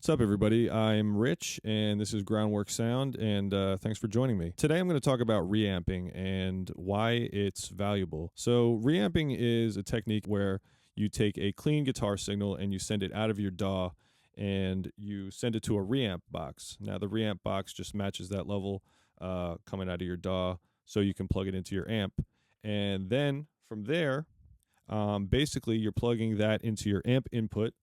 What's up, everybody? I'm Rich, and this is Groundwork Sound, and thanks for joining me. Today I'm going to talk about reamping and why it's valuable. So reamping is a technique where you take a clean guitar signal and you send it out of your DAW and you send it to a reamp box. Now the reamp box just matches that level coming out of your DAW, so you can plug it into your amp. And then from there, basically you're plugging that into your amp input,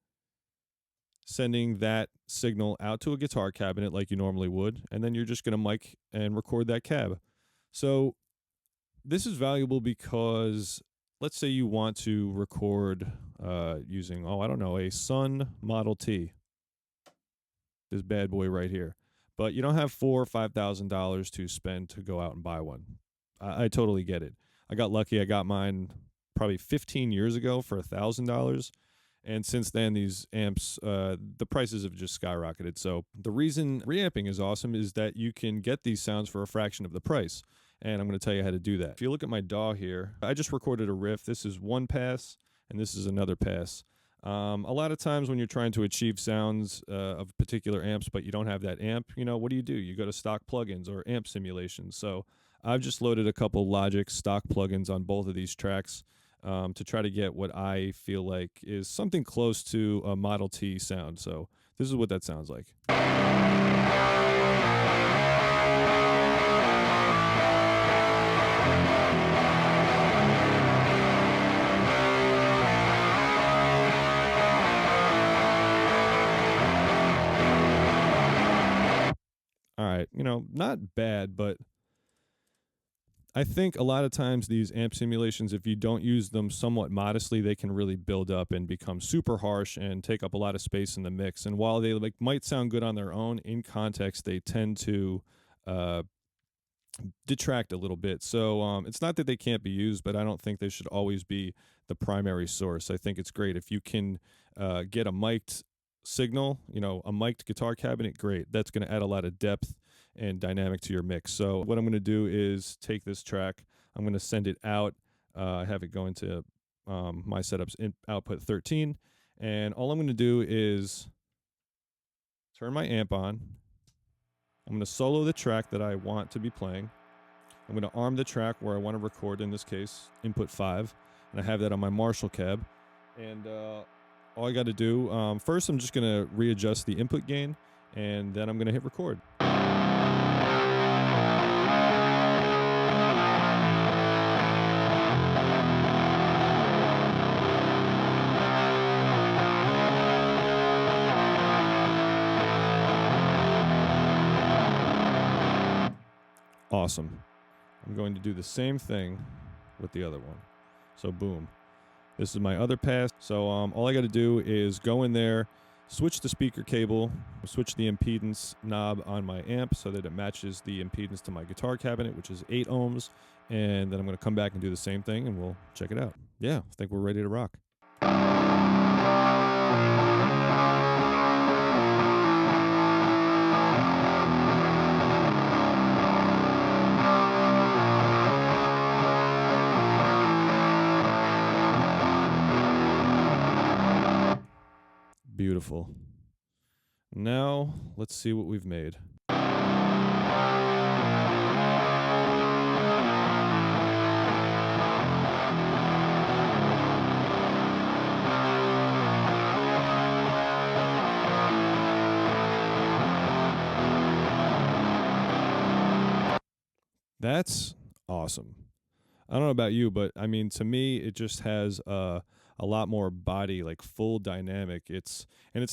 sending that signal out to a guitar cabinet like you normally would, and then you're just going to mic and record that cab. So this is valuable because let's say you want to record using, a Sunn Model T, this bad boy right here, but you don't have $4,000 or $5,000 to spend to go out and buy one. I totally get it. I got lucky. I got mine probably 15 years ago for $1,000. And since then, these amps, the prices have just skyrocketed. So the reason reamping is awesome is that you can get these sounds for a fraction of the price. And I'm going to tell you how to do that. If you look at my DAW here, I just recorded a riff. This is one pass, and this is another pass. A lot of times when you're trying to achieve sounds of particular amps, but you don't have that amp, what do? You go to stock plugins or amp simulations. So I've just loaded a couple Logic stock plugins on both of these tracks. To try to get what I feel like is something close to a Model T sound. So this is what that sounds like. All right, not bad, but I think a lot of times these amp simulations, if you don't use them somewhat modestly, they can really build up and become super harsh and take up a lot of space in the mix. And while they might sound good on their own, in context, they tend to detract a little bit. So it's not that they can't be used, but I don't think they should always be the primary source. I think it's great if you can get a mic'd signal, a mic'd guitar cabinet, great. That's going to add a lot of depth and dynamic to your mix. So what I'm going to do is take this track, I'm going to send it out, have it go into my setup's output 13, and all I'm going to do is turn my amp on. I'm going to solo the track that I want to be playing. I'm going to arm the track where I want to record, in this case, input 5, and I have that on my Marshall cab. And all I got to do, first I'm just going to readjust the input gain, and then I'm going to hit record. Awesome. I'm going to do the same thing with the other one. So boom. This is my other pass. So all I got to do is go in there, switch the speaker cable, switch the impedance knob on my amp so that it matches the impedance to my guitar cabinet, which is 8 ohms. And then I'm going to come back and do the same thing, and we'll check it out. Yeah, I think we're ready to rock. Beautiful. Now, let's see what we've made. That's awesome. I don't know about you, but I mean, to me, it just has a lot more body, like full dynamic. It's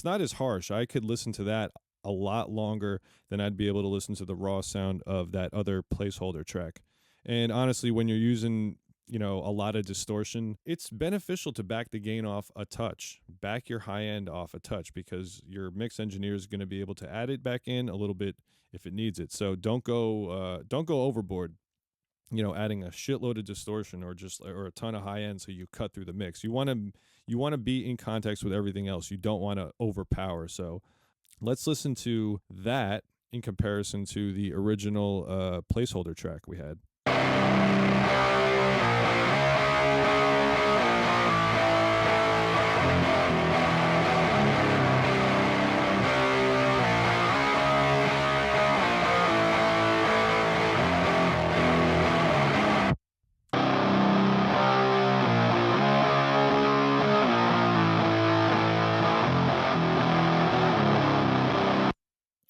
not as harsh. I could listen to that a lot longer than I'd be able to listen to the raw sound of that other placeholder track. And honestly, when you're using, a lot of distortion, it's beneficial to back the gain off a touch, back your high end off a touch, because your mix engineer is going to be able to add it back in a little bit if it needs it. So don't go overboard, adding a shitload of distortion or a ton of high end so you cut through the mix. You want to be in context with everything else. You don't want to overpower. So let's listen to that in comparison to the original placeholder track we had.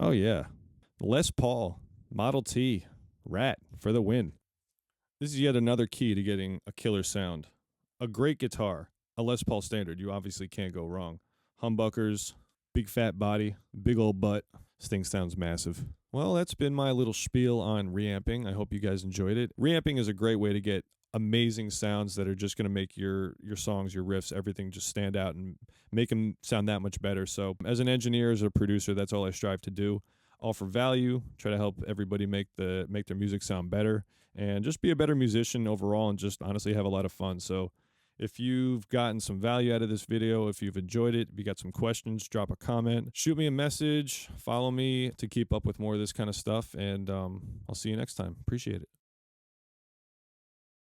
Oh, yeah. Les Paul, Model T, Rat for the win. This is yet another key to getting a killer sound. A great guitar, a Les Paul standard. You obviously can't go wrong. Humbuckers, big fat body, big old butt. This thing sounds massive. Well, that's been my little spiel on reamping. I hope you guys enjoyed it. Reamping is a great way to get amazing sounds that are just going to make your songs, your riffs, everything just stand out and make them sound that much better. So as an engineer, as a producer, that's all I strive to do. Offer value, try to help everybody make their music sound better, and just be a better musician overall, and just honestly have a lot of fun. So if you've gotten some value out of this video, if you've enjoyed it, if you got some questions, drop a comment, shoot me a message, follow me to keep up with more of this kind of stuff, and I'll see you next time. Appreciate it.